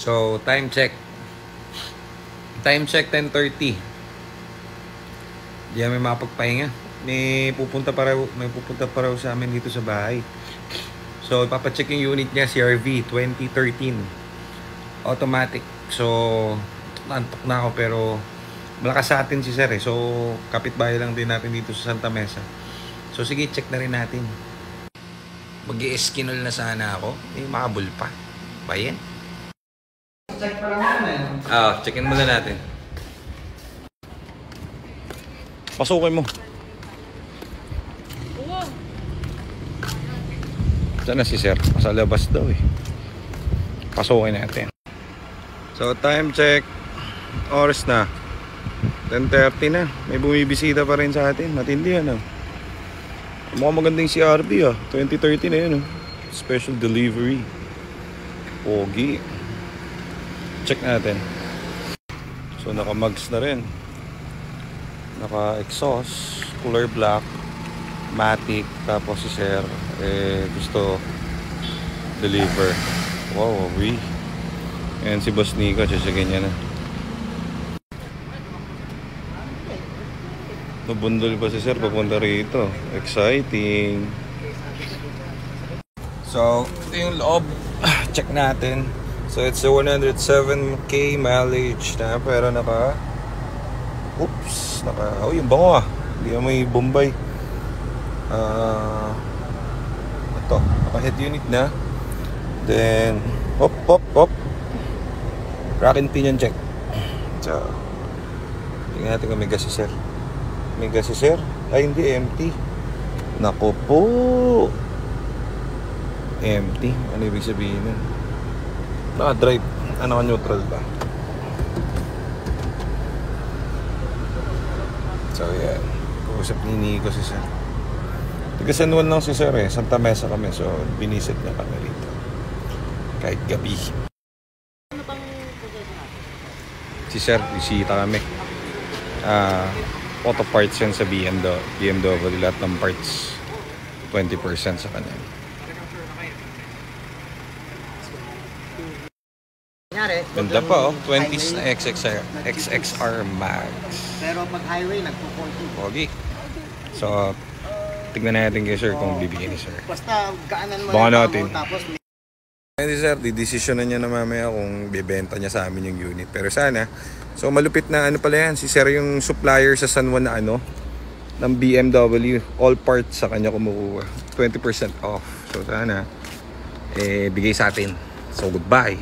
So, time check. Time check 10:30. Di kami mapagpahinga. May pupunta pa raw sa amin dito sa bahay. So, ipapacheck yung unit niya, CRV 2013. Automatic. So, nantok na ako pero malakas sa atin si sir eh. So, kapitbahay lang din natin dito sa Santa Mesa. So, sige, check na rin natin. Mag-i-eskinol na sana ako. Eh, makabul pa. Bayan. Check pa lang naman. Checkin muna natin. Pasukin mo. Saan na si sir? Sa labas daw eh. Pasukin natin. So, time check. Oras na. 10:30 na. May bumibisita pa rin sa atin. Matindi ano. Mukhang magandang CRV 2013 na yun Special delivery. Pogi. Check natin. So naka-mugs na rin. Naka-exhaust. Color black. Matic. Tapos si sir gusto deliver. Wow, we. Ayan si Boss Nico. Chachagin niya na. Nabundol pa si sir papunta rito. Exciting. So, ito yung loob. Check natin. So, it's a 107k mileage na. Pero naka... Oops! Naka... Oh, yung bango Hindi na may Bombay. Ito. Naka-head unit na. Then... Hop! Rack and pinion check. So... Tingnan natin kung may gas si sir. May gas si sir? Ay, hindi. Empty. Nako po. Empty. Ano ibig sabihin nun? Naka-drive. Ano ka neutral ba? So, yan. Kausap ni Nico si sir. Taga San Juan lang si sir eh. Santa Mesa kami. So, binisit na kami rito. Kahit gabi. Si sir, bisita kami. Auto parts yan sa BMW. Lahat ng parts 20% sa kanya. Ganda pa 20s na XXR Max. Pero pag highway, nagpo-40. Pogi. So, tignan natin kay sir kung bibigyan ni sir. Basta kaanan mo baka lang natin. mo, tapos Hindi sir, didesisyonan niya na mamaya kung bibenta niya sa amin yung unit. Pero sana, so malupit na ano pala yan. Si sir yung supplier sa San Juan na ng BMW. All parts sa kanya kumukuha. 20% off. So sana, bigay sa atin. So goodbye.